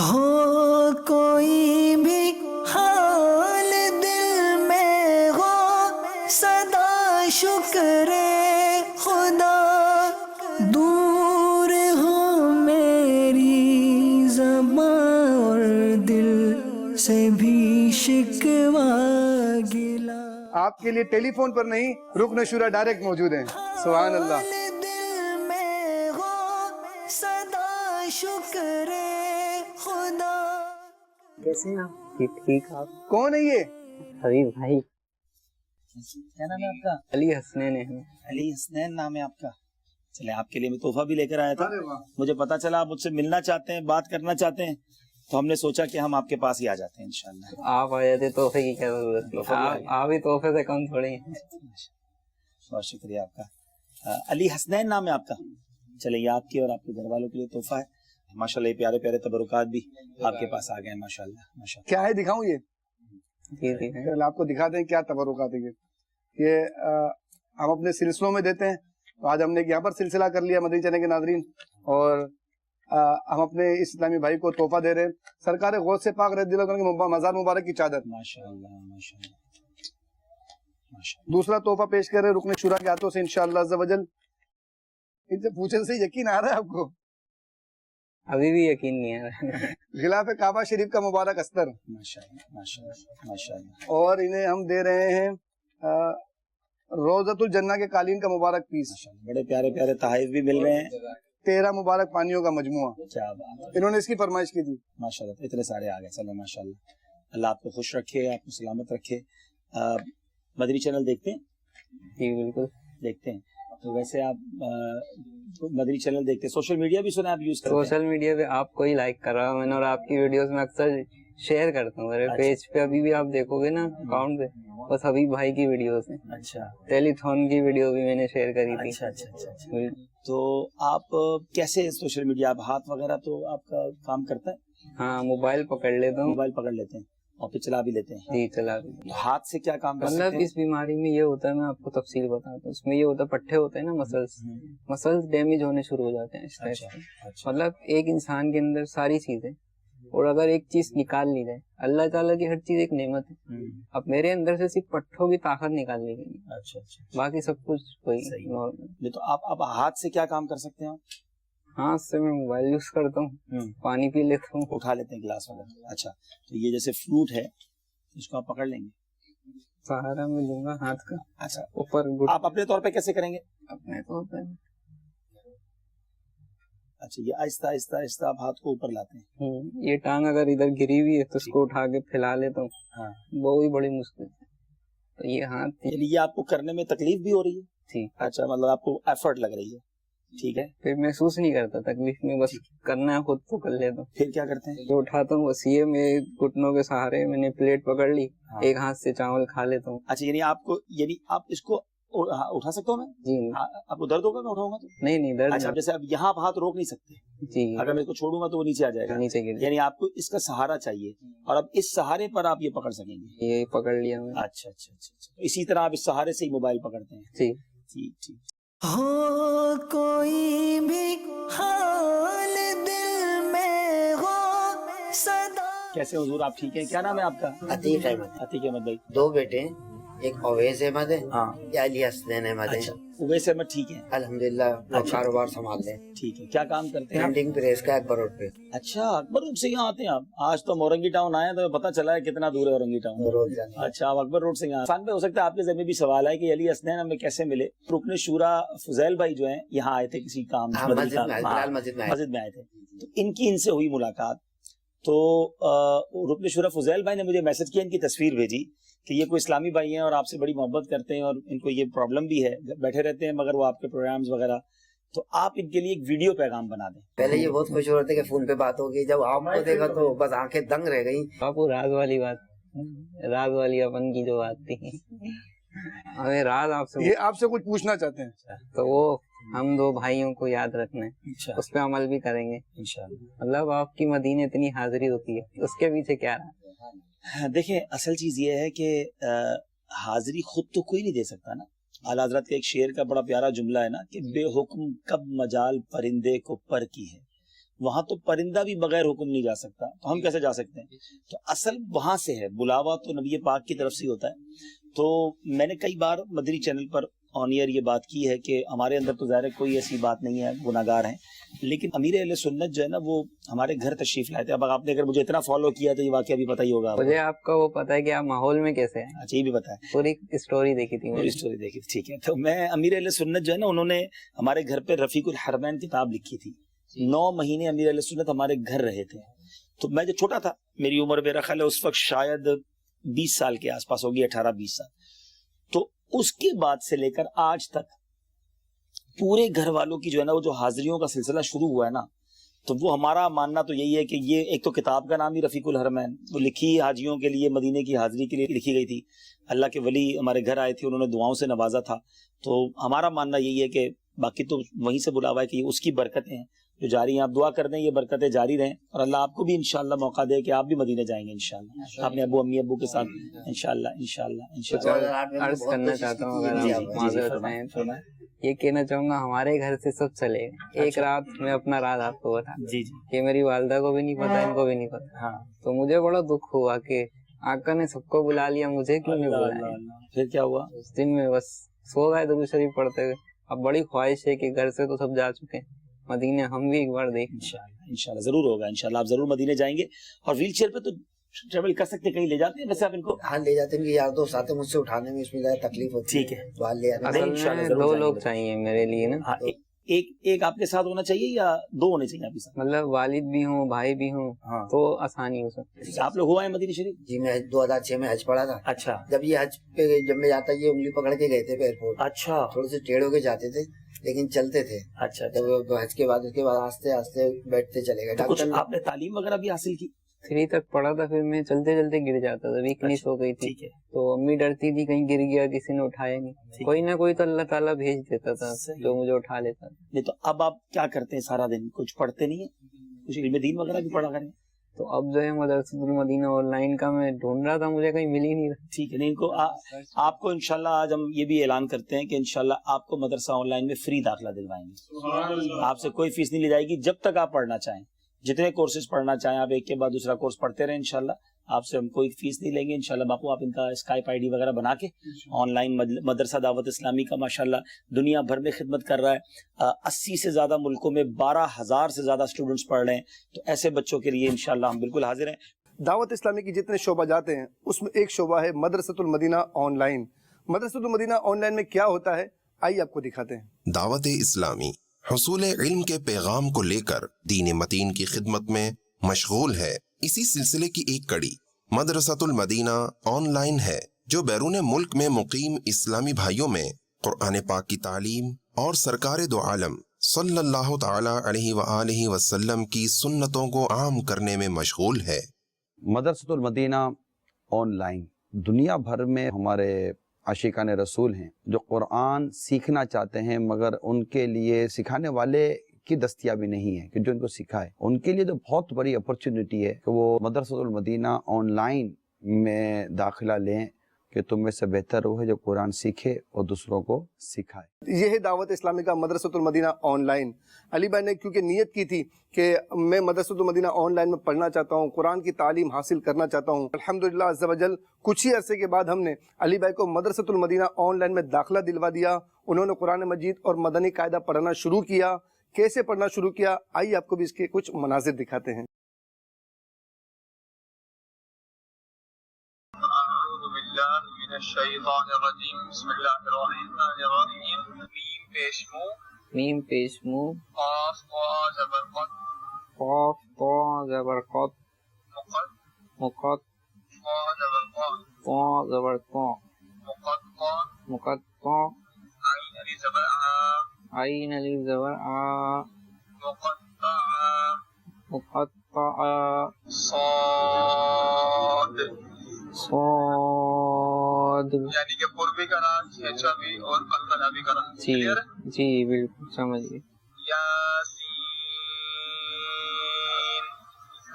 ہو کوئی بھی حال دل میں ہو صدا شکر خدا، دور ہو میری زبان اور دل سے بھی شکوہ گلا۔ آپ کے لیے ٹیلی فون پر نہیں، رکن شورا ڈائریکٹ موجود ہیں۔ سبحان اللہ۔ دل میں ہو صدا شکر خدا۔ کیسے ہیں آپ؟ ٹھیک آپ؟ کون ہے یہ؟ حبیب بھائی۔ کیا نام ہے آپ کا؟ علی حسنین ہے۔ علی حسنین نام ہے آپ کا؟ چلے آپ کے لیے میں تحفہ بھی لے کر آیا تھا، مجھے پتا چلا آپ مجھ سے ملنا چاہتے ہیں، بات کرنا چاہتے ہیں، تو ہم نے سوچا کہ ہم آپ کے پاس ہی آ جاتے ہیں انشاءاللہ۔ آپ آ جاتے، تحفے کی کیا ضرورت ہے؟ آپ ہی تحفے سے کم تھوڑی ہیں۔ بہت شکریہ آپ کا۔ علی حسنین نام ہے آپ کا؟ چلے یہ آپ کے اور آپ کے گھر والوں کے لیے تحفہ ہے۔ ماشاءاللہ یہ پیارے پیارے تبرکات بھی آپ کے پاس آ گئے ہیں ماشاءاللہ ماشاءاللہ۔ کیا ہے دکھاؤں یہ؟ جی جی چل آپ کو دکھا دیں کیا تبرکات ہے یہ ہم اپنے سلسلوں میں دیتے ہیں، تو آج ہم نے یہاں پر سلسلہ کر لیا مدنی چینل کے ناظرین، اور ہم اپنے اس اسلامی بھائی کو تحفہ دے رہے ہیں سرکار غوث سے پاک رضی اللہ عنہ کی مزار مبارک کی چادر۔ ماشاءاللہ ماشاءاللہ ماشاءاللہ۔ دوسرا تحفہ پیش کر رہے رکن شورا کے ہاتھوں سے انشاءاللہ عز و جل۔ ان سے پوچھنے سے یقین آ رہا ہے آپ کو؟ ابھی بھی یقین نہیں ہے۔ غلاف کعبہ شریف کا مبارک استر، ماشاءاللہ ماشاءاللہ ماشاءاللہ۔ اور انہیں ہم دے رہے ہیں روضۃ الجنہ کے قالین کا مبارک پیس، بڑے پیارے پیارے تحائف بھی مل رہے ہیں۔ 13 مبارک پانیوں کا مجموعہ، کیا بات ہے، انہوں نے اس کی فرمائش کی تھی۔ ماشاءاللہ اتنے سارے آ گئے۔ چلے ماشاءاللہ، اللہ آپ کو خوش رکھے، آپ کو سلامت رکھے۔ مدنی چینل دیکھتے ہیں؟ جی بالکل دیکھتے ہیں۔ تو ویسے آپ مدنی چینل دیکھتے ہیں، سوشل میڈیا بھی سنا آپ یوز کرتے ہیں؟ سوشل میڈیا پہ آپ کو ہی لائک کر رہا ہوں میں نے، اور آپ کی ویڈیوز میں اکثر شیئر کرتا ہوں میرے پیج پہ۔ ابھی بھی آپ دیکھو گے نا اکاؤنٹ پہ، بس حبیب بھائی کی ویڈیوز ہیں۔ اچھا ٹیلی تھون کی ویڈیو بھی میں نے شیئر کری تھی۔ اچھا اچھا اچھا اچھا۔ تو آپ کیسے سوشل میڈیا، آپ ہاتھ وغیرہ تو آپ کا کام کرتا ہے؟ ہاں موبائل پکڑ لیتا ہوں۔ موبائل پکڑ لیتے ہیں اور پھر چلا بھی لیتے ہیں؟ جی چلا بھی۔ تو ہاتھ سے کیا کام کرتے مطلب ہیں؟ اس بیماری میں یہ ہوتا ہے، میں آپ کو تفصیل بتاتا ہوں، اس میں یہ ہوتا ہے پٹھے ہوتے ہیں نا، مسلس ڈیمیج ہونے شروع ہو جاتے ہیں اس طرح سے۔ مطلب ایک انسان کے اندر ساری چیزیں، اور اگر ایک چیز نکال لی جائے، اللہ تعالیٰ کی ہر چیز ایک نعمت ہے، اب میرے اندر سے صرف پٹھوں کی طاقت نکال لی گئی، اچھا اچھا، باقی سب کچھ کوئی نارمل۔ تو آپ ہاتھ سے کیا کام کر سکتے ہیں؟ ہاتھ سے میں موبائل یوز کرتا ہوں، پانی پی لیتا ہوں، اٹھا لیتے ہیں گلاس وغیرہ۔ اچھا، تو یہ جیسے فروٹ ہے اس کو آپ پکڑ لیں گے، سہارا میں دوں گا ہاتھ کا۔ اچھا اوپر آپ اپنے طور پہ کیسے کریں گے؟ اپنے طور پہ اچھا، یہ آہستہ آہستہ آہستہ آپ ہاتھ کو اوپر لاتے ہیں۔ یہ ٹانگ اگر ادھر گری ہوئی ہے تو اس کو اٹھا کے پھیلا لیتا ہوں، ہاں، وہ بھی بڑی مشکل ہے۔ تو یہ ہاتھ یعنی یہ آپ کو کرنے میں تکلیف بھی ہو رہی ہے؟ ٹھیک، اچھا، مطلب آپ کو ایفرٹ لگ رہی ہے، ٹھیک ہے۔ پھر محسوس نہیں کرتا تکلیف میں، بس کرنا ہے خود تو کر لیتا ہوں۔ پھر کیا کرتے ہیں؟ جو اٹھاتا ہوں بس یہ میں گھٹنوں کے سہارے میں نے پلیٹ پکڑ لی، ایک ہاتھ سے چاول کھا لیتا ہوں۔ اچھا، یعنی آپ اس کو اٹھا سکتا ہوں میں؟ جی آپ کو درد ہوگا میں اٹھاؤں گا تو؟ نہیں درد اچھا، جیسے اب یہاں آپ ہاتھ روک نہیں سکتے، جی، اگر میں اس کو چھوڑوں گا تو وہ نیچے آ جائے گا، نیچے گر یعنی آپ کو اس کا سہارا چاہیے، اور اب اس سہارے پر آپ یہ پکڑ سکیں گے۔ یہ پکڑ لیا میں۔ اچھا اچھا اچھا، اسی طرح آپ اس سہارے سے ہی موبائل پکڑتے ہیں؟ جی ٹھیک ٹھیک۔ ہو کوئی بھی حال دل میں ہو صدا۔ کیسے حضور آپ ٹھیک ہیں؟ کیا نام ہے آپ کا؟ عتیق احمد۔ عتیق احمد بھائی۔ دو بیٹے ہیں، ایک اویس احمد ہے، ہاں، یا علی حسنین احمد ہے۔ اچھا، اویس احمد ٹھیک ہے؟ الحمدللہ وہ کاروبار سنبھال لیں، ٹھیک ہے، کیا کام کرتے ہیں؟ پرنٹنگ پریس کا اکبر روڈ پہ اچھا، اکبر روڈ سے یہاں آتے ہیں آپ؟ آج تو ہم اورنگی ٹاؤن آئے ہیں تو پتہ چلا ہے کتنا دور ہے اورنگی ٹاؤن۔ روز جانے۔ اچھا، آپ اکبر روڈ سے یہاں فن پہ ہو سکتا ہے آپ کے ذہن میں بھی سوال ہے کہ علی حسنین ہمیں کیسے ملے؟ رکن شورا فضیل بھائی جو ہیں یہاں آئے تھے کسی کام، ہاں، مسجد میں آئے، بلال مسجد میں آئے۔ مسجد میں آئے تھے، تو ان کی ان سے ہوئی ملاقات، تو رکن شورا فضیل بھائی نے مجھے میسج کیا، ان کی تصویر بھیجی کہ یہ کوئی اسلامی بھائی ہیں اور آپ سے بڑی محبت کرتے ہیں اور ان کو یہ پرابلم بھی ہے، بیٹھے رہتے ہیں مگر وہ آپ کے پروگرامز وغیرہ، تو آپ ان کے لیے ایک ویڈیو پیغام بنا دیں۔ پہلے یہ بہت خوش ہو رہے تھے کہ فون پہ بات ہوگی، جب آپ کو دیکھا تو بس آنکھیں دنگ رہ گئیں۔ باپو راز والی بات، راز والی اپن کی جو بات تھی، ہمیں راز آپ سے، یہ آپ سے کچھ پوچھنا چاہتے ہیں، تو وہ ہم دو بھائیوں کو یاد رکھنا ہے، اچھا، اس پہ عمل بھی کریں گے انشاءاللہ۔ مطلب آپ کی مدینے اتنی حاضری ہوتی ہے، اس کے پیچھے کیا رہا؟ دیکھیں، اصل چیز یہ ہے کہ حاضری خود تو کوئی نہیں دے سکتا نا۔ اعلیٰ حضرت کا ایک شعر کا بڑا پیارا جملہ ہے نا کہ بے حکم کب مجال پرندے کو پر کی ہے، وہاں تو پرندہ بھی بغیر حکم نہیں جا سکتا، تو ہم کیسے جا سکتے ہیں؟ تو اصل وہاں سے ہے، بلاوا تو نبی پاک کی طرف سے ہوتا ہے۔ تو میں نے کئی بار مدری چینل پر آن ایئر یہ بات کی ہے کہ ہمارے اندر تو ظاہر ہے کوئی ایسی بات نہیں ہے، گناہگار ہیں، لیکن امیر اہل سنت جو ہے نا وہ ہمارے گھر تشریف لائے تھے۔ اب آپ نے اگر مجھے اتنا فالو کیا تو یہ واقعہ بھی پتہ ہی ہوگا۔ مجھے آپ کا وہ پتا ہے کہ آپ ماحول میں کیسے ہیں، اچھا، یہ بھی پتا ہے، پوری اسٹوری دیکھی تھی پوری اسٹوری دیکھی تھی، ٹھیک ہے۔ تو میں امیر اہل سنت جو ہے نا انہوں نے ہمارے گھر پہ رفیق الحرمین کتاب لکھی تھی، 9 مہینے امیر اہل سنت ہمارے گھر رہے تھے۔ تو میں جو چھوٹا تھا، میری عمر میرا خیال ہے اس وقت شاید 20 سال کے آس پاس ہوگی، 18-20 سال۔ تو اس کے بعد سے لے کر آج تک پورے گھر والوں کی جو ہے نا وہ جو حاضریوں کا سلسلہ شروع ہوا ہے نا، تو وہ ہمارا ماننا تو یہی ہے کہ یہ ایک تو کتاب کا نام ہی رفیق الحرمین، وہ لکھی حاجیوں کے لیے، مدینے کی حاضری کے لیے لکھی گئی تھی۔ اللہ کے ولی ہمارے گھر آئے تھے، انہوں نے دعاؤں سے نوازا تھا۔ تو ہمارا ماننا یہی ہے کہ باقی تو وہیں سے بلاوا ہے کہ اس کی برکتیں ہیں جو جاری ہیں۔ آپ دعا کر دیں یہ برکتیں جاری رہیں، اور اللہ آپ کو بھی انشاءاللہ موقع دے کہ آپ بھی مدینے جائیں گے انشاءاللہ، اپنے ابو امی ابو کے ساتھ انشاءاللہ۔ عرض کرنا چاہتا ہوں، اگر آپ معذرت ہیں تو میں یہ کہنا چاہوں گا ہمارے گھر سے سب چلے گئے۔ ایک رات میں اپنا راز آپ کو بتا، جی کہ میری والدہ کو بھی نہیں پتا، ان کو بھی نہیں پتا۔ ہاں، تو مجھے بڑا دکھ ہوا کہ آقا نے سب کو بلا لیا، مجھے کیوں نہیں بلایا؟ پھر کیا ہوا؟ اس دن میں بس سو گئے درود شریف پڑھتے ہوئے۔ اب بڑی خواہش ہے کہ گھر سے تو سب جا چکے ہیں، مدینے ہم بھی ایک بار دیکھیں۔ انشاءاللہ ضرور ہوگا، انشاءاللہ آپ ضرور مدینے جائیں گے۔ اور ویل چیئر پہ تو ٹریول کر سکتے، کہیں لے جاتے ہیں ویسے آپ ان کو؟ ہاں لے جاتے ہیں، کہ یار دوست آتے ہیں، مجھ سے اٹھانے میں اس میں زیادہ تکلیف ہوتی ہے، ٹھیک ہے، تو لے آنے اصل انشاءاللہ میں ضرور 2 جائیں لوگ گے۔ چاہیے میرے لیے نا، ہاں، ایک آپ کے ساتھ ہونا چاہیے یا 2 ہونے چاہیے آپ کے ساتھ؟ مطلب والد بھی ہوں، بھائی بھی ہوں، ہاں، تو آسانی ہو سکتی ہے۔ آپ لوگ ہوا ہے مدینہ شریف؟ جی میں 2006 میں حج پڑھا تھا۔ اچھا جب یہ حج پہ جب میں جاتا یہ انگلی پکڑ کے گئے تھے ایئرپورٹ، اچھا تھوڑے سے ٹیڑھ ہو کے جاتے تھے لیکن چلتے تھے۔ اچھا۔ جب حج کے بعد اس کے بعد آستے آستے بیٹھتے چلے گئے۔ کچھ ڈاکٹر آپ نے تعلیم وغیرہ بھی حاصل کی؟ 3 تک پڑھا تھا، پھر میں چلتے چلتے گر جاتا تھا، ویکنیس ہو گئی تھی، ٹھیک ہے، تو امی ڈرتی تھی کہیں گر گیا، کسی نے اٹھایا نہیں، کوئی نہ کوئی تو اللہ تعالیٰ بھیج دیتا تھا جو مجھے اٹھا لیتا تھا۔ نہیں تو اب آپ کیا کرتے ہیں سارا دن؟ کچھ پڑھتے نہیں ہیں؟ کچھ علم دین وغیرہ بھی پڑھا کریں؟ تو اب جو ہے مدرسۃ المدینہ آن لائن کا میں ڈھونڈ رہا تھا، مجھے کہیں مل ہی نہیں رہا۔ ٹھیک ہے، نہیں ان کو آپ کو انشاءاللہ آج ہم یہ بھی اعلان کرتے ہیں کہ انشاءاللہ آپ کو مدرسہ آن لائن میں فری داخلہ دلوائیں گے۔ آپ سے کوئی فیس نہیں لی جائے گی، جب تک آپ پڑھنا چاہیں، جتنے کورسز پڑھنا چاہیں آپ ایک کے بعد دوسرا کورس پڑھتے رہیں انشاءاللہ۔ آپ سے ہم کوئی فیس نہیں لیں گے انشاءاللہ۔ باپو آپ ان کا اسکائپ آئی ڈی وغیرہ بنا کے آن لائن مدرسہ دعوت اسلامی کا ماشاءاللہ دنیا بھر میں خدمت کر رہا ہے، 80 سے زیادہ ملکوں میں 12,000 سے زیادہ اسٹوڈنٹس پڑھ رہے ہیں، تو ایسے بچوں کے لیے انشاءاللہ ہم بالکل حاضر ہیں۔ دعوت اسلامی کی جتنے شعبہ جاتے ہیں اس میں ایک شعبہ ہے مدرسۃ المدینہ آن لائن۔ مدرسۃ المدینہ آن لائن میں کیا ہوتا ہے آئیے آپ کو دکھاتے ہیں۔ دعوت اسلامی حصول علم کے پیغام کو لے کر دین متین کی خدمت میں مشغول ہے۔ اسی سلسلے کی ایک کڑی مدرسۃ المدینہ آن لائن ہے، جو بیرون ملک میں مقیم اسلامی بھائیوں میں قرآن پاک کی تعلیم اور سرکار دو عالم صلی اللہ تعالی علیہ وآلہ وسلم کی سنتوں کو عام کرنے میں مشغول ہے۔ مدرسۃ المدینہ آن لائن دنیا بھر میں ہمارے عاشقان رسول ہیں جو قرآن سیکھنا چاہتے ہیں، مگر ان کے لیے سکھانے والے کی دستیابی نہیں ہے کہ جو ان کو سکھائے۔ ان کے لیے تو بہت بڑی اپرچونٹی ہے کہ وہ مدرسۃ المدینہ آن لائن میں داخلہ لیں، کہ تم میں سے بہتر وہ ہے جو قرآن سیکھے اور دوسروں کو سکھائے۔ یہ ہے دعوت اسلامی کا مدرسۃ المدینہ آن لائن۔ علی بھائی نے کیونکہ نیت کی تھی کہ میں مدرسۃ المدینہ آن لائن میں پڑھنا چاہتا ہوں، قرآن کی تعلیم حاصل کرنا چاہتا ہوں، الحمدللہ عز و جل کچھ ہی عرصے کے بعد ہم نے علی بھائی کو مدرسۃ المدینہ آن لائن میں داخلہ دلوا دیا۔ انہوں نے قرآن مجید اور مدنی قاعدہ پڑھنا شروع کیا۔ کیسے پڑھنا شروع کیا آئیے آپ کو بھی اس کے کچھ مناظر دکھاتے ہیں۔ الشیطان الرجیم بسم اللہ الرحمن الرحیم۔ میم پیش مو، میم پیش مو، قاف طا زبر قط، قاف طا زبر قط، مقط، مقط، طا زبر قا، طا زبر طا، مقطع، مقطع، عین علی زبر ع، عین علی زبر آ، مقطع، مقطع، صاد، صاد، یعنی کہ قربی کا راز، کھینچا بھی اور قلقلہ بھی کا راز۔ جی کلیئر ہے؟ جی بالکل سمجھ گئے۔ یاسین،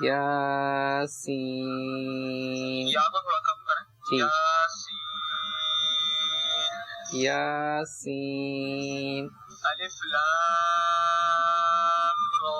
یاسین، یا کو تھوڑا کم کریں۔ جی۔ یاسین، یاسین، الف لام را،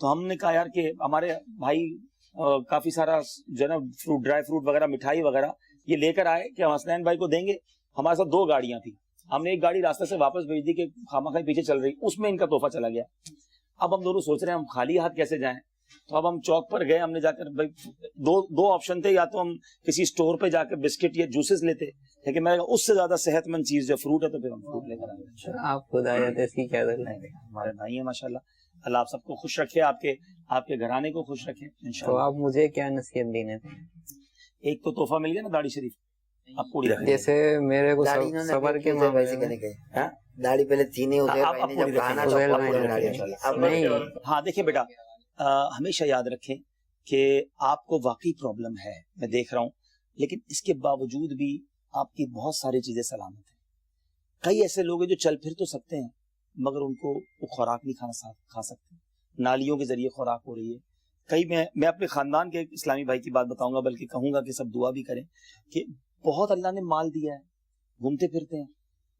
تو ہم نے کہا یار کہ ہمارے بھائی کافی سارا جو ہے نا فروٹ, ڈرائی فروٹ وغیرہ, مٹھائی وغیرہ یہ لے کر آئے کہ ہم حسنین بھائی کو دیں گے. ہمارے ساتھ 2 گاڑیاں تھی, ہم نے ایک گاڑی راستے سے واپس بھیج دی کہ خامخواہ پیچھے چل رہی, اس میں ان کا تحفہ چلا گیا. اب ہم دونوں سوچ رہے ہیں ہم خالی ہاتھ کیسے جائیں. تو اب ہم چوک پر گئے, ہم نے جا کر بھائی دو آپشن تھے, یا تو ہم کسی اسٹور پہ جا کے بسکٹ یا جوسز لیتے, لیکن میں اس سے زیادہ صحت مند چیز جو فروٹ ہے تو پھر ہم فروٹ لے کر آئے. آپ خدا اس کی کیا ضرورت ہے, ہمارے بھائی ہیں ماشاءاللہ, اللہ آپ سب کو خوش رکھے, آپ کے گھرانے کو خوش رکھے تو انشاءاللہ. آپ مجھے کیا نصیحت دینے تھے؟ ایک تو تحفہ مل گیا نا داڑھی شریف, آپ پوری رکھیں. جیسے میرے کو صبر کے معاملے میں داڑھی پہلے تھی نہیں ہوتے, آپ پوری رکھیں. نہیں, ہاں دیکھیں بیٹا, ہمیشہ یاد رکھیں کہ آپ کو واقعی پرابلم ہے, میں دیکھ رہا ہوں, لیکن اس کے باوجود بھی آپ کی بہت ساری چیزیں سلامت ہیں. کئی ایسے لوگ ہیں جو چل پھر تو سکتے ہیں مگر ان کو وہ خوراک نہیں کھا سکتے, نالیوں کے ذریعے خوراک ہو رہی ہے. کئی میں اپنے خاندان کے اسلامی بھائی کی بات بتاؤں گا, بلکہ کہوں گا کہ سب دعا بھی کریں کہ بہت اللہ نے مال دیا ہے, گھومتے پھرتے ہیں,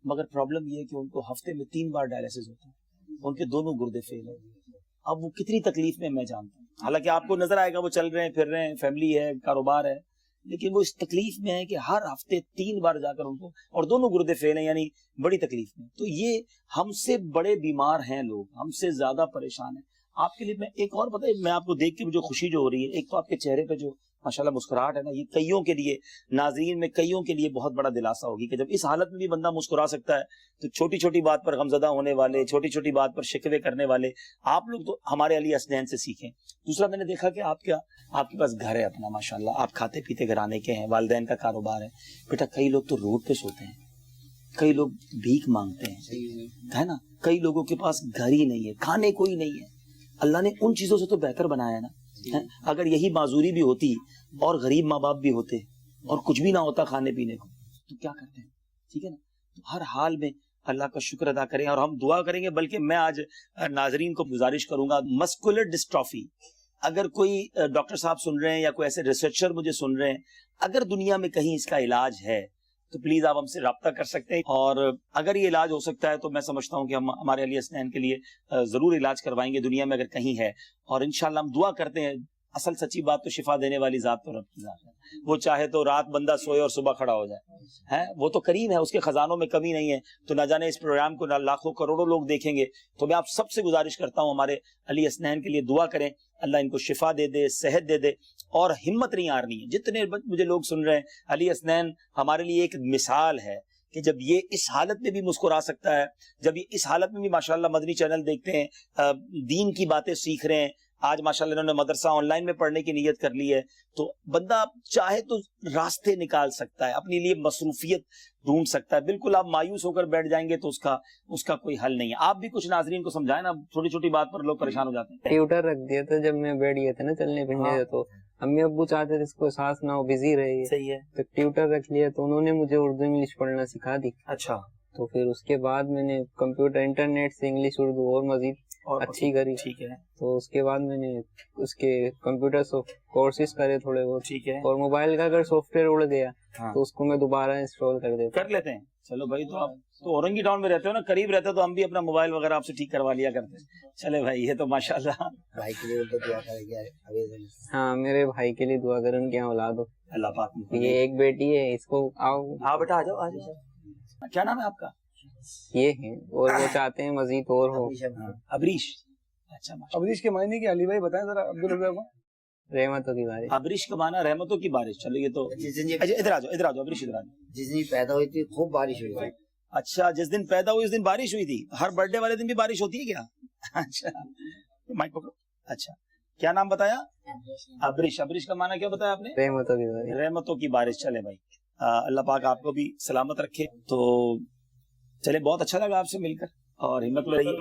مگر پرابلم یہ ہے کہ ان کو ہفتے میں 3 بار ڈائلسس ہوتا ہے, ان کے دونوں گردے فیل ہیں. اب وہ کتنی تکلیف میں جانتا ہوں, حالانکہ آپ کو نظر آئے گا وہ چل رہے ہیں, پھر رہے ہیں, فیملی ہے, کاروبار ہے, لیکن وہ اس تکلیف میں ہے کہ ہر ہفتے 3 بار جا کر ان کو, اور دونوں گردے فیل ہیں, یعنی بڑی تکلیف میں. تو یہ ہم سے بڑے بیمار ہیں لوگ, ہم سے زیادہ پریشان ہیں. آپ کے لیے میں ایک اور بتائیں, میں آپ کو دیکھ کے جو خوشی جو ہو رہی ہے, ایک تو آپ کے چہرے پہ جو ماشاءاللہ مسکراہٹ ہے نا, یہ کئیوں کے لیے, ناظرین میں کئیوں کے لیے بہت بڑا دلاسا ہوگی کہ جب اس حالت میں بھی بندہ مسکرا سکتا ہے, تو چھوٹی چھوٹی بات پر غمزدہ ہونے والے, چھوٹی چھوٹی بات پر شکوے کرنے والے آپ لوگ تو ہمارے علی حسنین سے سیکھیں. دوسرا میں نے دیکھا کہ آپ کے پاس گھر ہے اپنا ماشاءاللہ, آپ کھاتے پیتے گھرانے کے ہیں, والدین کا کاروبار ہے. بیٹا کئی لوگ تو روڈ پہ سوتے ہیں, کئی لوگ بھیک مانگتے ہیں, ہے نا, کئی لوگوں کے پاس گھر ہی نہیں ہے, کھانے کو ہی نہیں ہے. اللہ نے ان چیزوں سے تو بہتر بنایا ہے نا. اگر یہی معذوری بھی ہوتی اور غریب ماں باپ بھی ہوتے اور کچھ بھی نہ ہوتا کھانے پینے کو, تو کیا کرتے ہیں. ٹھیک ہے نا, تو ہر حال میں اللہ کا شکر ادا کریں اور ہم دعا کریں گے. بلکہ میں آج ناظرین کو گزارش کروں گا, مسکولر ڈسٹرافی, اگر کوئی ڈاکٹر صاحب سن رہے ہیں یا کوئی ایسے ریسرچر مجھے سن رہے ہیں, اگر دنیا میں کہیں اس کا علاج ہے تو پلیز آپ ہم سے رابطہ کر سکتے ہیں, اور اگر یہ علاج ہو سکتا ہے تو میں سمجھتا ہوں کہ ہم ہمارے علی حسنین کے لیے ضرور علاج کروائیں گے دنیا میں اگر کہیں ہے. اور انشاءاللہ ہم دعا کرتے ہیں, اصل سچی بات تو شفا دینے والی ذات تو رب کی ذات ہے, وہ چاہے تو رات بندہ سوئے اور صبح کھڑا ہو جائے, وہ تو کریم ہے, اس کے خزانوں میں کمی نہیں ہے. تو نہ جانے اس پروگرام کو لاکھوں کروڑوں لوگ دیکھیں گے. تو میں آپ سب سے گزارش کرتا ہوں ہمارے علی حسنین کے لیے دعا کریں, اللہ ان کو شفا دے دے, صحت دے دے, اور ہمت نہیں ہارنی ہے. جتنے مجھے لوگ سن رہے ہیں, علی حسنین ہمارے لیے ایک مثال ہے کہ جب یہ اس حالت میں بھی مسکرا سکتا ہے, جب یہ اس حالت میں بھی ماشاءاللہ مدنی چینل دیکھتے ہیں, دین کی باتیں سیکھ رہے ہیں. آج ماشاءاللہ انہوں نے مدرسہ آن لائن میں پڑھنے کی نیت کر لی ہے. تو بندہ چاہے تو راستے نکال سکتا ہے, اپنے لیے مصروفیت ڈھونڈ سکتا ہے. بالکل آپ مایوس ہو کر بیٹھ جائیں گے تو اس کا کوئی حل نہیں ہے. آپ بھی کچھ ناظرین کو سمجھائیں نا, چھوٹی چھوٹی بات پر لوگ پریشان ہو جاتے ہیں. ٹیوٹر رکھ دیا تھا جب میں بیٹھ گیا تھا نا چلنے پھرنے سے, تو امی ابو چاہتے تھے اس کو احساس نہ ہو, بزی رہے, صحیح ہے, تو ٹیوٹر رکھ لیا. تو انہوں نے مجھے اردو انگلش پڑھنا سکھا دی. اچھا, تو پھر اس کے بعد میں نے کمپیوٹر انٹرنیٹ سے انگلش اردو اور مزید اچھی کری. ٹھیک ہے, تو اس کے بعد میں نے اس کے کمپیوٹر کورسز کرے تھوڑے بہت. ٹھیک ہے, اور موبائل کا اگر سافٹ ویئر اڑ گیا تو اس کو میں دوبارہ انسٹال کر دیتا کر لیتے ہیں. چلو بھائی, تو آپ تو اورنگی ٹاؤن میں رہتے ہو نا, قریب رہتے ہو, تو ہم بھی اپنا موبائل وغیرہ آپ سے ٹھیک کروا لیا کرتے ہیں. چلے بھائی, یہ تو ماشاءاللہ. بھائی کے لیے دعا کریں. ہاں, میرے بھائی کے لیے دعا کریں, ان کے یہاں اولاد ہو. اللہ پاک, یہ ایک بیٹی ہے, اس کو آؤ. ہاں بیٹا, آ جاؤ, آ جاؤ. کیا نام ہے آپ کا؟ یہ ہیں, اور وہ چاہتے ہیں مزید اور ہو. ابریش. اچھا, ابریش کے معنی کی علی بھائی بتائیں ذرا عبدالرزاق کو. رحمتوں کی بارش. ابریش کا معنی رحمتوں کی بارش. چلو یہ تو ادھر آ جاؤ ابریش, ادھر آ جاؤ. جس دن پیدا ہوئی تھی خوب بارش ہوئی تھی. اچھا, جس دن پیدا ہوئی اس دن بارش ہوئی تھی. ہر برتھ ڈے والے دن بھی بارش ہوتی ہے کیا؟ اچھا, مائک پکڑو. اچھا, کیا نام بتایا؟ ابریش. ابریش کا معنی کیا بتایا آپ نے؟ رحمتوں کی بارش. رحمتوں کی بارش. چلے بھائی, اللہ پاک آپ کو بھی سلامت رکھے. تو چلے, بہت اچھا لگا آپ سے مل کر, اور ہمت میں رہیے.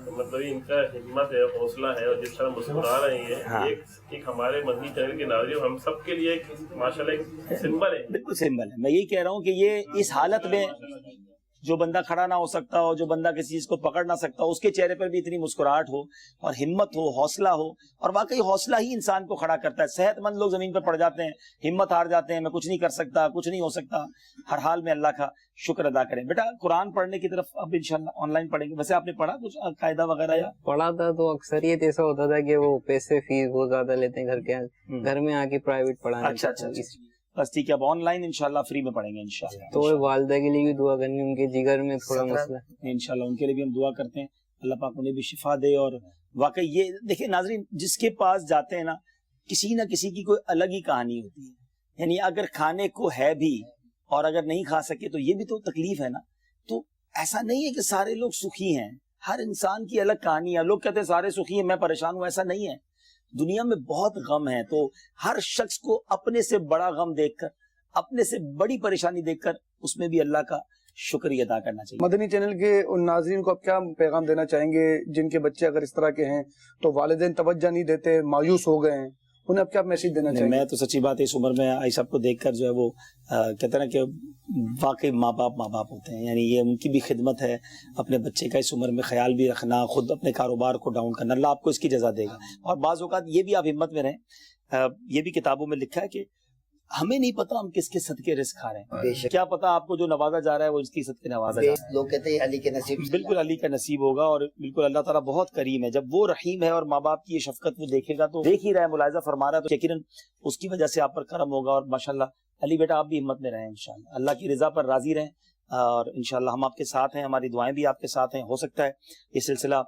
مطلب ان کا ہمت ہے, حوصلہ ہے, اور جس طرح مسکرا رہے ہیں, ایک ہمارے مدنی چینل کے ناظرین ہم سب کے لیے ایک ماشاءاللہ ایک سمبل ہے. بالکل سمبل ہے. میں یہی کہہ رہا ہوں کہ یہ اس حالت میں جو بندہ کھڑا نہ ہو سکتا ہو, جو بندہ کسی چیز کو پکڑ نہ سکتا ہو, اس کے چہرے پر بھی اتنی مسکراہٹ ہو اور ہمت ہو, حوصلہ ہو. اور واقعی حوصلہ ہی انسان کو کھڑا کرتا ہے. صحت مند لوگ زمین پر پڑ جاتے ہیں, ہمت ہار جاتے ہیں, میں کچھ نہیں کر سکتا, کچھ نہیں ہو سکتا. ہر حال میں اللہ کا شکر ادا کریں. بیٹا قرآن پڑھنے کی طرف اب انشاءاللہ آن لائن پڑھیں گے. ویسے آپ نے پڑھا کچھ قاعدہ وغیرہ یا پڑھا تھا تو اکثریت ایسا ہوتا تھا کہ وہ پیسے فیس بہت زیادہ لیتے ہیں گھر میں آ کے پرائیویٹ پڑھانا. اچھا بس ٹھیک ہے, اب آن لائن انشاءاللہ فری میں پڑھیں گے انشاءاللہ. تو والدہ کے لیے بھی دعا کرنی, ان کے جگر میں تھوڑا مسئلہ انشاءاللہ ان کے لیے بھی ہم دعا کرتے ہیں, اللہ پاک انہیں بھی شفا دے. اور واقعی یہ دیکھیں ناظرین, جس کے پاس جاتے ہیں نا, کسی نہ کسی کی کوئی الگ ہی کہانی ہوتی ہے. یعنی اگر کھانے کو ہے بھی اور اگر نہیں کھا سکے تو یہ بھی تو تکلیف ہے نا. تو ایسا نہیں ہے کہ سارے لوگ سخی ہیں, ہر انسان کی الگ کہانی ہے. لوگ کہتے ہیں سارے سخی ہیں, میں پریشان ہوں, ایسا نہیں ہے. دنیا میں بہت غم ہے, تو ہر شخص کو اپنے سے بڑا غم دیکھ کر, اپنے سے بڑی پریشانی دیکھ کر اس میں بھی اللہ کا شکریہ ادا کرنا چاہیے. مدنی چینل کے ان ناظرین کو آپ کیا پیغام دینا چاہیں گے جن کے بچے اگر اس طرح کے ہیں تو والدین توجہ نہیں دیتے, مایوس ہو گئے ہیں, انہیں آپ کیا میسج دینا چاہیں گے؟ میں تو سچی بات ہے اس عمر میں آئی صاحب کو دیکھ کر جو ہے وہ کہتے ہیں نا کہ واقعی ماں باپ ہوتے ہیں. یعنی یہ ان کی بھی خدمت ہے, اپنے بچے کا اس عمر میں خیال بھی رکھنا, خود اپنے کاروبار کو ڈاؤن کرنا. اللہ آپ کو اس کی جزا دے گا. اور بعض اوقات یہ بھی آپ ہمت میں رہیں, یہ بھی کتابوں میں لکھا ہے کہ ہمیں نہیں پتا ہم کس کے صدقے رزق کھا رہے ہیں. کیا پتا آپ کو جو نوازا جا رہا ہے وہ اس کی صدقے نوازا جا رہا ہے. لوگ کہتے ہیں علی کے نصیب, بالکل علی کا نصیب ہوگا. اور بالکل اللہ تعالیٰ بہت کریم ہے. جب وہ رحیم ہے اور ماں باپ کی یہ شفقت وہ دیکھے گا تو دیکھ ہی رہا ہے, ملاحظہ فرما رہا ہے, تو یقیناً اس کی وجہ سے آپ پر کرم ہوگا. اور ماشاءاللہ علی بیٹا آپ بھی ہمت میں رہیں, انشاءاللہ اللہ کی رضا پر راضی رہیں. اور انشاءاللہ ہم آپ کے ساتھ ہیں, ہماری دعائیں بھی آپ کے ساتھ ہیں. ہو سکتا ہے یہ سلسلہ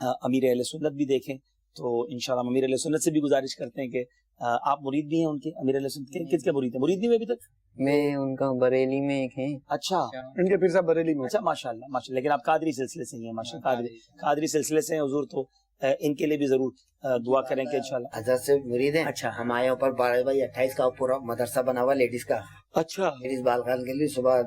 امیر اہل سنت بھی دیکھیں, تو انشاءاللہ امیر اہل سنت سے بھی گزارش کرتے ہیں کہ آپ مرید بھی ہیں ان کے, امیر علیہ سنت کے کس کے مرید ہیں؟ مرید نہیں ہوئے ابھی تک؟ میں ان کا بریلی میں ایک ہیں. اچھا, ان کے پیر صاحب بریلی میں. اچھا ماشاءاللہ ماشاءاللہ. لیکن آپ قادری سلسلے سے ہی ہیں ماشاءاللہ, قادری سلسلے سے ہیں حضور, تو ان کے لیے بھی ضرور دعا کریں کہ انشاءاللہ. حضرت سے مرید ہیں. اچھا, ہمارے اوپر 12/28 کا پورا مدرسہ بنا ہوا لیڈیز کا. اچھا, لیڈیز بالخان کے لیے صبح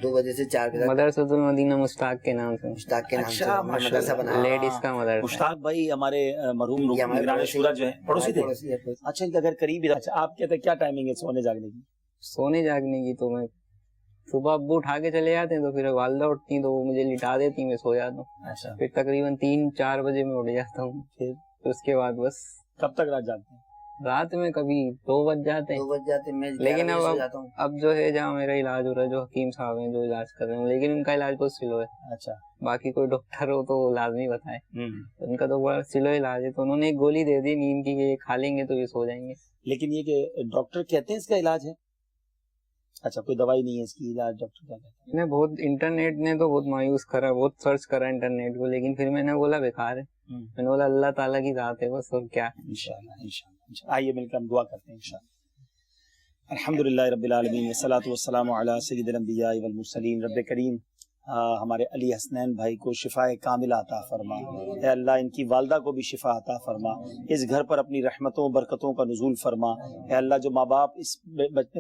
2 بجے سے 4 بجے مدرسۃ المدینہ مشتاق کے نام سے, مشتاق کے نام سے اچھا مدرسہ بنا. لیڈیز کا مدرسہ. مشتاق بھائی ہمارے مرحوم نگران شورا جو ہیں پڑوسی تھے. اچھا, ان کا گھر قریب ہی تھا. اچھا, آپ کہتے ہیں کیا ٹائمنگ ہے سونے جاگنے کی؟ سونے جاگنے کی تو میں صبح ابو اٹھا کے چلے جاتے ہیں, تو پھر والدہ اٹھتی ہیں تو وہ مجھے لٹا دیتی, میں سو جاتا ہوں. اچھا, پھر تقریباً 3-4 بجے میں اٹھ جاتا ہوں. پھر اس کے بعد بس. کب تک رات جاگتے ہیں؟ رات میں کبھی 2 بج جاتے ہیں. 2 بج جاتے ہیں. میں لیکن اب اب جو ہے جہاں میرا علاج ہو رہا ہے, جو حکیم صاحب ہیں جو علاج کر رہے ہیں, لیکن ان کا علاج بہت سلو ہے. اچھا, باقی کوئی ڈاکٹر ہو تو لازمی بتائے, ان کا تو بڑا سلو علاج ہے. تو انہوں نے ایک گولی دے دی نیند کی کہ یہ کھا لیں گے تو یہ سو جائیں گے. لیکن یہ کہ ڈاکٹر کہتے ہیں اس کا علاج ہے؟ اچھا, کوئی دوائی نہیں ہے اس کی, علاج ڈاکٹر کیا کہتے ہیں؟ میں بہت انٹرنیٹ نے تو بہت مایوس کرا, بہت سرچ کرا انٹرنیٹ کو, لیکن پھر میں نے بولا بیکار ہے. میں نے بولا اللہ تعالیٰ کی ذات ہے بس, اور کیا. انشاءاللہ آئیے مل کر ہم دعا کرتے ہیں انشاءاللہ. الحمدللہ رب العالمین والصلاۃ والسلام علی سید الانبیاء والمرسلین. رب کریم ہمارے علی حسنین بھائی کو شفاء کاملہ عطا فرما. اے اللہ ان کی والدہ کو بھی شفا عطا فرما. اس گھر پر اپنی رحمتوں برکتوں کا نزول فرما. اے اللہ جو ماں باپ اس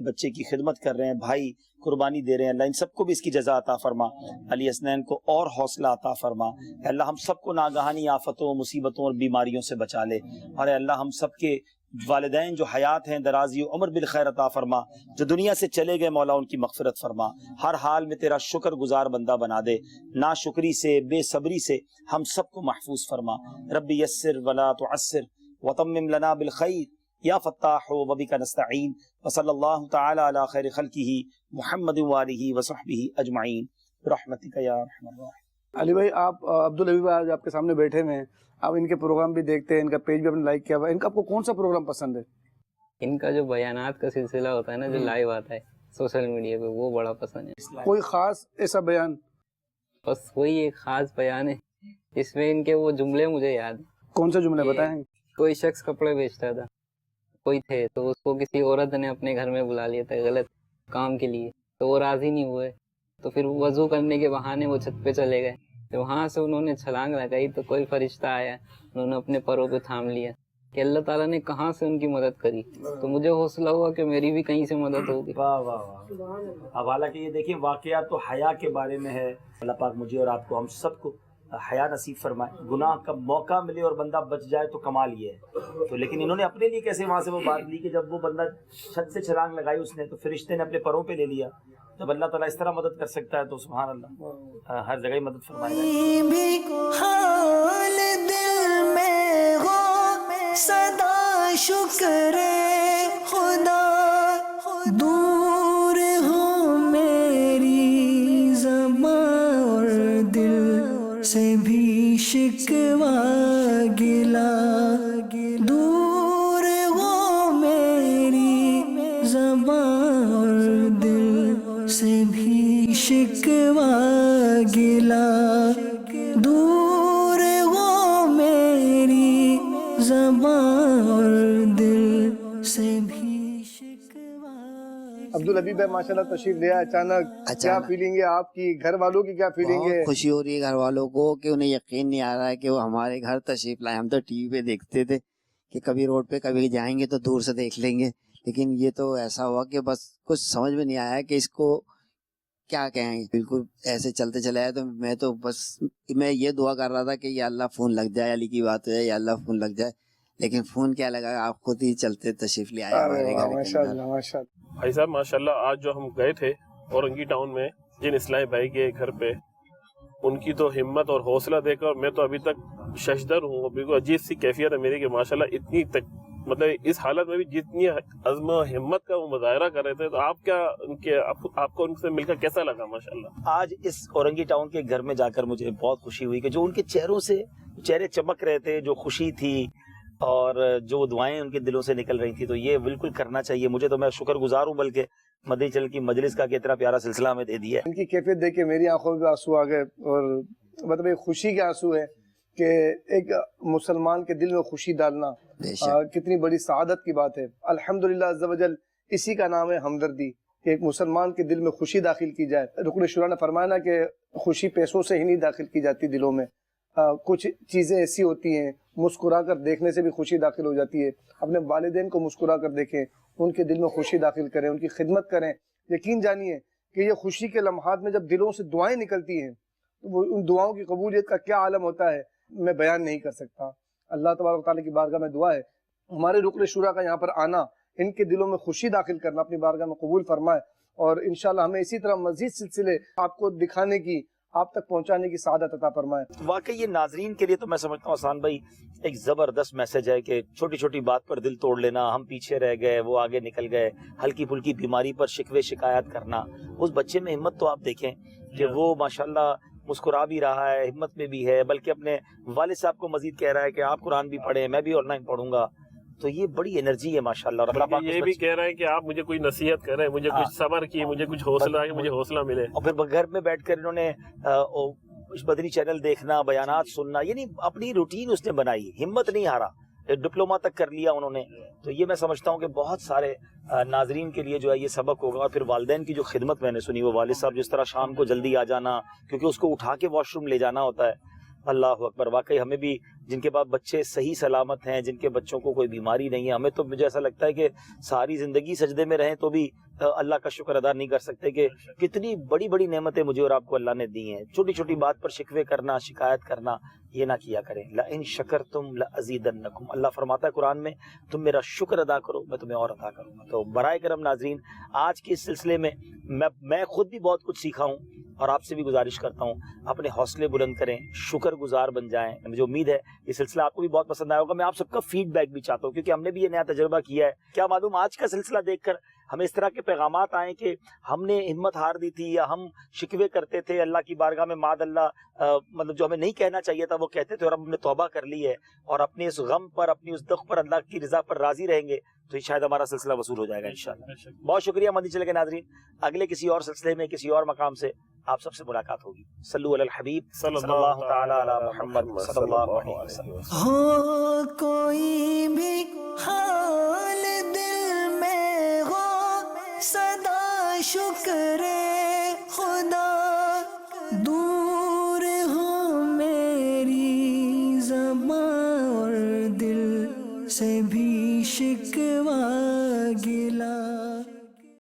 بچے کی خدمت کر رہے ہیں, بھائی قربانی دے رہے ہیں, اللہ ان سب کو بھی اس کی جزا عطا فرما. علی حسنین کو اور حوصلہ عطا فرما. اے اللہ ہم سب کو ناگہانی آفتوں مصیبتوں اور بیماریوں سے بچا لے. اور اے اللہ ہم سب کے والدین جو حیات ہیں درازی و عمر بالخیر عطا فرما. جو دنیا سے چلے گئے مولا ان کی مغفرت فرما. ہر حال میں تیرا شکر گزار بندہ بنا دے. ناشکری سے بے صبری سے ہم سب کو محفوظ فرما. رب یسر ولا تعسر وتمم لنا بالخیر یا فتاح وبک نستعین. وصلی اللہ تعالی علی خیر خلقہ محمد وآلہ وصحبہ اجمعین برحمتک یا ارحم الراحمین. علی بھائی, آپ عبدالحبیب بھائی آج آپ کے سامنے بیٹھے ہوئے ہیں, آپ ان کے پروگرام بھی دیکھتے ہیں, ان کا پیج بھی آپ نے لائک کیا ہوا ہے, ان کا آپ کو کون سا پروگرام پسند ہے؟ ان کا جو بیانات کا سلسلہ ہوتا ہے نا, جو لائیو آتا ہے سوشل میڈیا پہ, وہ بڑا پسند ہے. کوئی خاص ایسا بیان؟ بس وہی ایک خاص بیان ہے اس میں ان کے وہ جملے مجھے یاد ہیں. کون سے جملے بتائیں؟ کوئی شخص کپڑے بیچتا تھا, کوئی تھے, تو اس کو کسی عورت نے اپنے گھر میں بلا لیا تھا غلط کام کے لیے, تو وہ راضی نہیں ہوئے, تو پھر وضو کرنے کے بہانے وہ چھت پہ چلے گئے. تو وہاں سے انہوں نے چھلانگ لگائی تو کوئی فرشتہ آیا, انہوں نے اپنے پروں پہ تھام لیا کہ اللہ تعالیٰ نے کہاں سے ان کی مدد کری. تو مجھے حوصلہ ہوا کہ میری بھی کہیں سے مدد ہوگی. واہ واہ واہ. اب حالانکہ یہ دیکھیں واقعات تو حیا کے بارے میں ہے. اللہ پاک مجھے اور آپ کو ہم سب کو حیا نصیب فرمائے. گناہ کا موقع ملے اور بندہ بچ جائے تو کمال یہ ہے. تو لیکن انہوں نے اپنے لیے کیسے وہاں سے وہ بات لی کہ جب وہ بندہ چھت سے چھلانگ لگائی اس نے, تو فرشتے نے اپنے پروں پہ لے لیا. جب اللہ تعالیٰ اس طرح مدد کر سکتا ہے تو سبحان اللہ ہر جگہ ہی مدد فرمائے گا. کوئی بھی حال دل میں ہو صدا شکر خدا دور ہو میری زبان اور دل سے بھی شکوہ گلا دور ہو میری زبان اور دل سے بھی شکوہ گلا دور ہو میری زبان اور دل سے بھی شکوہ. عبدالحبیب بھائی ماشاءاللہ تشریف لے آئے اچانک. کیا فیلنگ ہے آپ کی, گھر والوں کی کیا فیلنگ ہے؟ بہت خوشی ہو رہی ہے گھر والوں کو کہ انہیں یقین نہیں آ رہا ہے کہ وہ ہمارے گھر تشریف لائے. ہم تو ٹی وی پہ دیکھتے تھے کہ کبھی روڈ پہ کبھی جائیں گے تو دور سے دیکھ لیں گے, لیکن یہ تو ایسا ہوا کہ بس کچھ سمجھ میں نہیں آیا کہ اس کو کیا کہیں. بالکل ایسے چلتے چلے آئے تو میں یہ دعا کر رہا تھا کہ یا اللہ فون لگ جائے, علی کی بات ہو جائے, یا اللہ فون لگ جائے, لیکن فون کیا لگا, آپ خود ہی چلتے تشریف لے آئے ہمارے گھر. ماشاءاللہ ماشاءاللہ. بھائی صاحب ماشاءاللہ آج جو ہم گئے تھے اورنگی ٹاؤن میں جن اسلامی بھائی کے گھر پہ, ان کی تو ہمت اور حوصلہ دیکھ کر میں تو ابھی تک ششدر ہوں. بالکل عجیب سی کیفیت ہے میری کہ ماشاءاللہ اتنی مطلب اس حالت میں بھی جتنی عزم و ہمت کا وہ مظاہرہ کر رہے تھے, تو آپ کیا آپ کو ان سے مل کر کیسا لگا؟ ماشاءاللہ آج اس اورنگی ٹاؤن کے گھر میں جا کر مجھے بہت خوشی ہوئی کہ جو ان کے چہروں سے چہرے چمک رہے تھے, جو خوشی تھی اور جو دعائیں ان کے دلوں سے نکل رہی تھی, تو یہ بالکل کرنا چاہیے مجھے. تو میں شکر گزار ہوں بلکہ مدنی چینل کی مجلس کا کہ اتنا پیارا سلسلہ ہمیں دے دیا ہے. ان کی کیفیت دیکھ کے میری آنکھوں میں آنسو آ گئے, اور مطلب ایک خوشی کے آنسو ہے کہ ایک مسلمان کے دل میں خوشی ڈالنا کتنی بڑی سعادت کی بات ہے. الحمدللہ عز و جل اسی کا نام ہے ہمدردی, کہ ایک مسلمان کے دل میں خوشی داخل کی جائے. رکن شورا نے فرمایا نا کہ خوشی پیسوں سے ہی نہیں داخل کی جاتی دلوں میں, کچھ چیزیں ایسی ہوتی ہیں مسکرا کر دیکھنے سے بھی خوشی داخل ہو جاتی ہے. اپنے والدین کو مسکرا کر دیکھیں, ان کے دل میں خوشی داخل کریں, ان کی خدمت کریں. یقین جانیے کہ یہ خوشی کے لمحات میں جب دلوں سے دعائیں نکلتی ہیں تو وہ ان دعاؤں کی قبولیت کا کیا عالم ہوتا ہے میں بیان نہیں کر سکتا. اللہ تبارک و تعالیٰ کی بارگاہ میں دعا ہے ہمارے رکن شورا کا یہاں پر آنا, ان کے دلوں میں خوشی داخل کرنا اپنی بارگاہ میں قبول فرمائے, اور انشاءاللہ ہمیں اسی طرح مزید سلسلے آپ کو دکھانے کی, آپ تک پہنچانے کی سعادت عطا فرمائے. واقعی یہ ناظرین کے لیے تو میں سمجھتا ہوں حسان بھائی ایک زبردست میسج ہے کہ چھوٹی چھوٹی بات پر دل توڑ لینا, ہم پیچھے رہ گئے وہ آگے نکل گئے, ہلکی پھلکی بیماری پر شکوے شکایت کرنا. اس بچے میں ہمت تو آپ دیکھیں کہ وہ ماشاءاللہ مسکرا بھی رہا ہے, ہمت میں بھی ہے, بلکہ اپنے والد صاحب کو مزید کہہ رہا ہے کہ آپ قرآن بھی پڑھیں, میں بھی آن لائن پڑھوں گا. تو یہ بڑی انرجی ہے ماشاءاللہ. اور اللہ پاک یہ بھی کہہ رہے ہیں کہ آپ مجھے کوئی نصیحت کریں, مجھے کچھ صبر کی, مجھے کچھ حوصلہ ہے, مجھے حوصلہ ملے. اور پھر گھر میں بیٹھ کر انہوں نے مدنی چینل دیکھنا, بیانات سننا, یعنی اپنی روٹین اس نے بنائی, ہمت نہیں ہارا, ڈپلوما تک کر لیا انہوں نے. تو یہ میں سمجھتا ہوں کہ بہت سارے ناظرین کے لیے جو ہے یہ سبق ہوگا. اور پھر والدین کی جو خدمت میں نے سنی, وہ والد صاحب جس طرح شام کو جلدی آ جانا کیونکہ اس کو اٹھا کے واش روم لے جانا ہوتا ہے. اللہ اکبر. واقعی ہمیں بھی جن کے بعد بچے صحیح سلامت ہیں, جن کے بچوں کو کوئی بیماری نہیں ہے, ہمیں تو مجھے ایسا لگتا ہے کہ ساری زندگی سجدے میں رہیں تو بھی اللہ کا شکر ادا نہیں کر سکتے کہ کتنی بڑی بڑی نعمتیں مجھے اور آپ کو اللہ نے دی ہیں. چھوٹی چھوٹی بات پر شکوے کرنا, شکایت کرنا, یہ نہ کیا کریں. لئن شکرتم لازیدنکم, اللہ فرماتا ہے قرآن میں تم میرا شکر ادا کرو میں تمہیں اور عطا کروں گا. تو برائے کرم ناظرین آج کے اس سلسلے میں میں خود بھی بہت کچھ سیکھا ہوں, اور آپ سے بھی گزارش کرتا ہوں اپنے حوصلے بلند کریں, شکر گزار بن جائیں. مجھے امید ہے یہ سلسلہ آپ کو بھی بہت پسند آیا ہوگا. میں آپ سب کا فیڈ بیک بھی چاہتا ہوں کیونکہ ہم نے بھی یہ نیا تجربہ کیا ہے. کیا معلوم آج کا سلسلہ دیکھ کر ہمیں اس طرح کے پیغامات آئیں کہ ہم نے ہمت ہار دی تھی, یا ہم شکوے کرتے تھے اللہ کی بارگاہ میں, معاذ اللہ مطلب جو ہمیں نہیں کہنا چاہیے تھا وہ کہتے تھے, اور اب ہم نے توبہ کر لی ہے اور اپنے اس غم پر, اپنی اس دکھ پر اللہ کی رضا پر راضی رہیں گے تو شاید ہمارا سلسلہ وصول ہو جائے گا انشاءاللہ. بہت شکریہ مدنی چینل کے ناظرین. اگلے کسی اور سلسلے میں کسی اور مقام سے آپ سب سے ملاقات ہوگی. صلو علی الحبیب صلی اللہ تعالی علی محمد صلی اللہ علیہ وسلم. ہو کوئی بھی حال دل میں ہو صدا شکر خدا دور ہو میری زبان اور دل سے بھی شکوہ گلا.